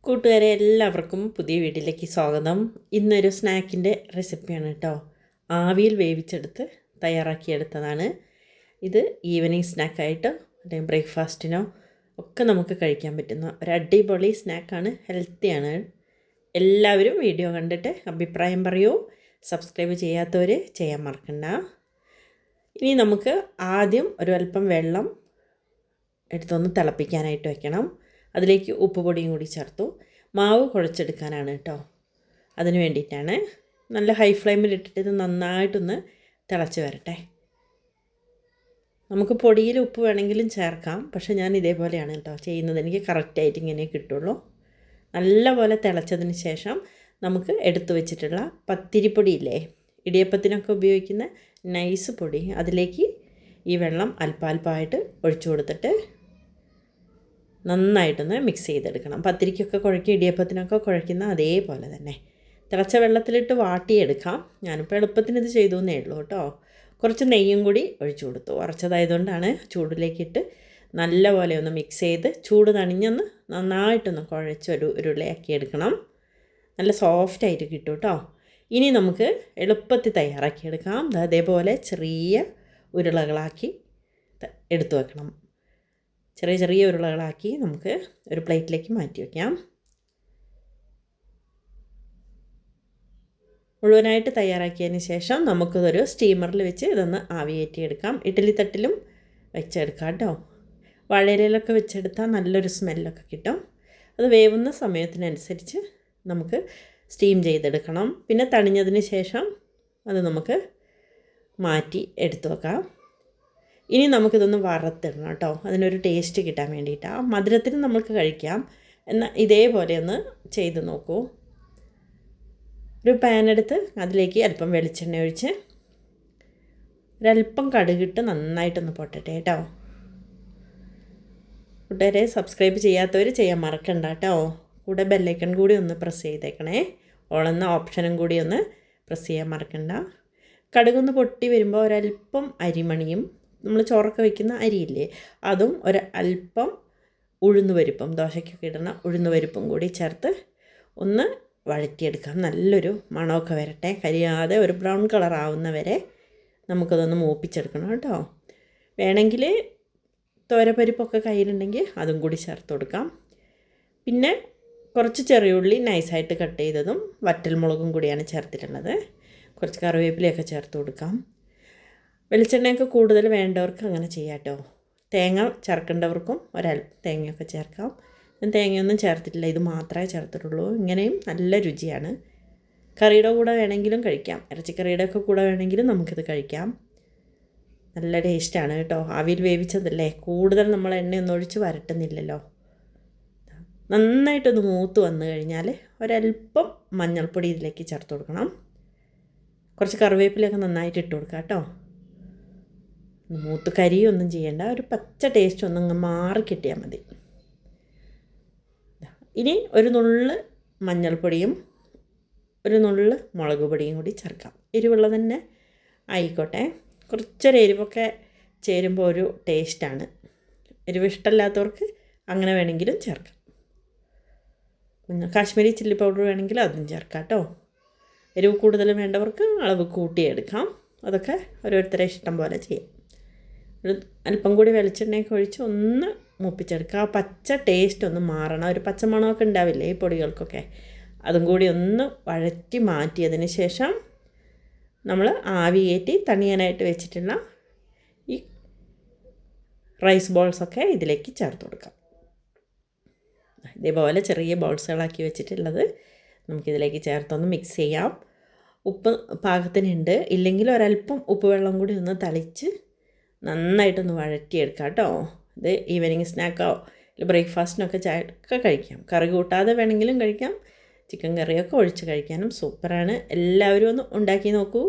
കൂട്ടുകാരെ എല്ലാവർക്കും പുതിയ വീട്ടിലേക്ക് സ്വാഗതം. ഇന്നൊരു സ്നാക്കിൻ്റെ റെസിപ്പിയാണ് കേട്ടോ. ആവിയിൽ വേവിച്ചെടുത്ത് തയ്യാറാക്കിയെടുത്തതാണ്. ഇത് ഈവനിങ് സ്നാക്കായിട്ട് അല്ലെങ്കിൽ ബ്രേക്ക്ഫാസ്റ്റിനോ ഒക്കെ നമുക്ക് കഴിക്കാൻ പറ്റുന്ന ഒരു അടിപൊളി സ്നാക്കാണ്. ഹെൽത്തിയാണ്. എല്ലാവരും വീഡിയോ കണ്ടിട്ട് അഭിപ്രായം പറയൂ. സബ്സ്ക്രൈബ് ചെയ്യാത്തവർ ചെയ്യാൻ മറക്കണ്ട. ഇനി നമുക്ക് ആദ്യം ഒരു അല്പം വെള്ളം എടുത്തൊന്ന് തിളപ്പിക്കാനായിട്ട് വെക്കണം. അതിലേക്ക് ഉപ്പ് പൊടിയും കൂടി ചേർത്തു. മാവ് കുഴച്ചെടുക്കാനാണ് കേട്ടോ. അതിന് വേണ്ടിയിട്ടാണ്. നല്ല ഹൈ ഫ്ലെയിമിൽ ഇട്ടിട്ട് ഇത് നന്നായിട്ടൊന്ന് തിളച്ച് വരട്ടെ. നമുക്ക് പൊടിയിൽ ഉപ്പ് വേണമെങ്കിലും ചേർക്കാം, പക്ഷേ ഞാൻ ഇതേപോലെയാണ് കേട്ടോ ചെയ്യുന്നത്. എനിക്ക് കറക്റ്റായിട്ട് ഇങ്ങനെ കിട്ടുള്ളൂ. നല്ലപോലെ തിളച്ചതിന് ശേഷം നമുക്ക് എടുത്തു വെച്ചിട്ടുള്ള പത്തിരിപ്പൊടിയില്ലേ, ഇടിയപ്പത്തിനൊക്കെ ഉപയോഗിക്കുന്ന നൈസ് പൊടി, അതിലേക്ക് ഈ വെള്ളം അല്പാൽപ്പമായിട്ട് ഒഴിച്ചു കൊടുത്തിട്ട് നന്നായിട്ടൊന്ന് മിക്സ് ചെയ്തെടുക്കണം. പത്തിരിക്കൊക്കെ കുഴക്കി ഇടിയപ്പത്തിനൊക്കെ കുഴക്കുന്ന അതേപോലെ തന്നെ തിളച്ച വെള്ളത്തിലിട്ട് വാട്ടിയെടുക്കാം. ഞാനിപ്പോൾ എളുപ്പത്തിന് ഇത് ചെയ്തു എന്നേ ഉള്ളൂ കേട്ടോ. കുറച്ച് നെയ്യും കൂടി ഒഴിച്ചു കൊടുത്തു. ഉറച്ചതായതുകൊണ്ടാണ്. ചൂടിലേക്കിട്ട് നല്ലപോലെ ഒന്ന് മിക്സ് ചെയ്ത് ചൂട് തണിഞ്ഞൊന്ന് നന്നായിട്ടൊന്ന് കുഴച്ചൊരു ഉരുളയാക്കി എടുക്കണം. നല്ല സോഫ്റ്റായിട്ട് കിട്ടും കേട്ടോ. ഇനി നമുക്ക് എളുപ്പത്തിൽ തയ്യാറാക്കിയെടുക്കാം. അതേപോലെ ചെറിയ ഉരുളകളാക്കി എടുത്തു വെക്കണം. ചെറിയ ചെറിയ ഉരുളകളാക്കി നമുക്ക് ഒരു പ്ലേറ്റിലേക്ക് മാറ്റി വയ്ക്കാം. മുഴുവനായിട്ട് തയ്യാറാക്കിയതിന് ശേഷം നമുക്കിതൊരു സ്റ്റീമറിൽ വെച്ച് ഇതൊന്ന് ആവിയേറ്റിയെടുക്കാം. ഇഡ്ഡലി തട്ടിലും വെച്ചെടുക്കാം കേട്ടോ. വാഴയിലൊക്കെ വെച്ചെടുത്താൽ നല്ലൊരു സ്മെല്ലൊക്കെ കിട്ടും. അത് വേവുന്ന സമയത്തിനനുസരിച്ച് നമുക്ക് സ്റ്റീം ചെയ്തെടുക്കണം. പിന്നെ തണിഞ്ഞതിന് ശേഷം അത് നമുക്ക് മാറ്റി എടുത്തു വെക്കാം. ഇനി നമുക്കിതൊന്ന് വറുത്തിടണം കേട്ടോ. അതിനൊരു ടേസ്റ്റ് കിട്ടാൻ വേണ്ടിയിട്ടാണ്. മധുരത്തിന് നമുക്ക് കഴിക്കാം. എന്നാൽ ഇതേപോലെ ഒന്ന് ചെയ്ത് നോക്കൂ. ഒരു പാനെടുത്ത് അതിലേക്ക് അല്പം വെളിച്ചെണ്ണ ഒഴിച്ച് ഒരല്പം കടുകിട്ട് നന്നായിട്ടൊന്ന് പൊട്ടട്ടെ കേട്ടോ. കൂട്ടുകാരെ, സബ്സ്ക്രൈബ് ചെയ്യാത്തവർ ചെയ്യാൻ മറക്കണ്ട കേട്ടോ. കൂടെ ബെല്ലൈക്കൺ കൂടി ഒന്ന് പ്രസ് ചെയ്തേക്കണേ. ഓളെന്ന ഓപ്ഷനും കൂടി ഒന്ന് പ്രസ് ചെയ്യാൻ മറക്കണ്ട. കടുകൊന്ന് പൊട്ടി വരുമ്പോൾ ഒരല്പം അരിമണിയും, നമ്മൾ ചോറൊക്കെ വയ്ക്കുന്ന അരിയില്ലേ, അതും ഒരു അല്പം ഉഴുന്നുപരിപ്പും, ദോശയ്ക്കൊക്കെ ഇടുന്ന ഉഴുന്നുപരിപ്പും കൂടി ചേർത്ത് ഒന്ന് വഴറ്റിയെടുക്കാം. നല്ലൊരു മണമൊക്കെ വരട്ടെ. കരിയാതെ ഒരു ബ്രൗൺ കളർ ആവുന്ന വരെ നമുക്കതൊന്ന് മൂപ്പിച്ചെടുക്കണം കേട്ടോ. വേണമെങ്കിൽ തോരപ്പരിപ്പൊക്കെ കയ്യിലുണ്ടെങ്കിൽ അതും കൂടി ചേർത്ത് കൊടുക്കാം. പിന്നെ കുറച്ച് ചെറിയ ഉള്ളി നൈസായിട്ട് കട്ട് ചെയ്തതും വറ്റൽമുളകും കൂടിയാണ് ചേർത്തിട്ടുള്ളത്. കുറച്ച് കറിവേപ്പിലയൊക്കെ ചേർത്ത് കൊടുക്കാം. വെളിച്ചെണ്ണയൊക്കെ കൂടുതൽ വേണ്ടവർക്ക് അങ്ങനെ ചെയ്യാം കേട്ടോ. തേങ്ങ ചേർക്കേണ്ടവർക്കും ഒരല്പം തേങ്ങയൊക്കെ ചേർക്കാം. ഞാൻ തേങ്ങയൊന്നും ചേർത്തിട്ടില്ല, ഇത് മാത്രമേ ചേർത്തിട്ടുള്ളൂ. ഇങ്ങനെയും നല്ല രുചിയാണ്. കറിയുടെ കൂടെ വേണമെങ്കിലും കഴിക്കാം. ഇറച്ചിക്കറിയുടെ ഒക്കെ കൂടെ വേണമെങ്കിലും നമുക്കിത് കഴിക്കാം. നല്ല ടേസ്റ്റാണ് കേട്ടോ. ആവിയിൽ വേവിച്ചതല്ലേ, കൂടുതൽ നമ്മൾ എണ്ണയൊന്നും ഒഴിച്ച് വരട്ടുന്നില്ലല്ലോ. നന്നായിട്ടൊന്ന് മൂത്ത് വന്നു കഴിഞ്ഞാൽ ഒരല്പം മഞ്ഞൾപ്പൊടി ഇതിലേക്ക് ചേർത്ത് കൊടുക്കണം. കുറച്ച് കറിവേപ്പിലൊക്കെ നന്നായിട്ട് ഇട്ട് കൊടുക്കാം കേട്ടോ. മൂത്ത് കരിയൊന്നും ചെയ്യേണ്ട, ഒരു പച്ച ടേസ്റ്റ് ഒന്നങ്ങ് മാറി കിട്ടിയാൽ മതി. ഇനി ഒരു നുള്ള് മഞ്ഞൾപ്പൊടിയും ഒരു നുള്ള് മുളക് പൊടിയും കൂടി ചേർക്കാം. എരിവുള്ള തന്നെ ആയിക്കോട്ടെ. കുറച്ചൊരു എരിവൊക്കെ ചേരുമ്പോൾ ഒരു ടേസ്റ്റാണ്. എരിവ് ഇഷ്ടമില്ലാത്തവർക്ക് അങ്ങനെ വേണമെങ്കിലും ചേർക്കാം. കാശ്മീരി ചില്ലി പൗഡർ വേണമെങ്കിൽ അതും ചേർക്കാം കേട്ടോ. എരിവ് കൂടുതൽ വേണ്ടവർക്ക് അളവ് കൂട്ടിയെടുക്കാം. അതൊക്കെ ഓരോരുത്തരെ ഇഷ്ടം പോലെ ചെയ്യാം. ഒരു അല്പം കൂടി വെളിച്ചെണ്ണയൊക്കെ ഒഴിച്ച് ഒന്ന് മൂപ്പിച്ചെടുക്കുക. ആ പച്ച ടേസ്റ്റ് ഒന്ന് മാറണം. ഒരു പച്ചമണമൊക്കെ ഉണ്ടാവില്ലേ ഈ പൊടികൾക്കൊക്കെ, അതും കൂടി ഒന്ന് വഴറ്റി മാറ്റിയതിന് ശേഷം നമ്മൾ ആവിയേറ്റി തണിയാനായിട്ട് വെച്ചിട്ടുള്ള ഈ റൈസ് ബോൾസൊക്കെ ഇതിലേക്ക് ചേർത്ത് കൊടുക്കാം. ഇതേപോലെ ചെറിയ ബോൾസുകളാക്കി വെച്ചിട്ടുള്ളത് നമുക്കിതിലേക്ക് ചേർത്തൊന്ന് മിക്സ് ചെയ്യാം. ഉപ്പ് പാകത്തിനുണ്ട്. ഇല്ലെങ്കിൽ ഒരല്പം ഉപ്പ് വെള്ളം കൂടി ഒന്ന് തളിച്ച് നന്നായിട്ടൊന്ന് വഴറ്റിയെടുക്കാം കേട്ടോ. ഇത് ഈവനിങ് സ്നാക്കോ ബ്രേക്ക്ഫാസ്റ്റിനൊക്കെ ചായയൊക്കെ കഴിക്കാം. കറി കൂട്ടാതെ വേണമെങ്കിലും കഴിക്കാം. ചിക്കൻ കറിയൊക്കെ ഒഴിച്ച് കഴിക്കാനും സൂപ്പറാണ്. എല്ലാവരും ഒന്ന് ഉണ്ടാക്കി നോക്കൂ.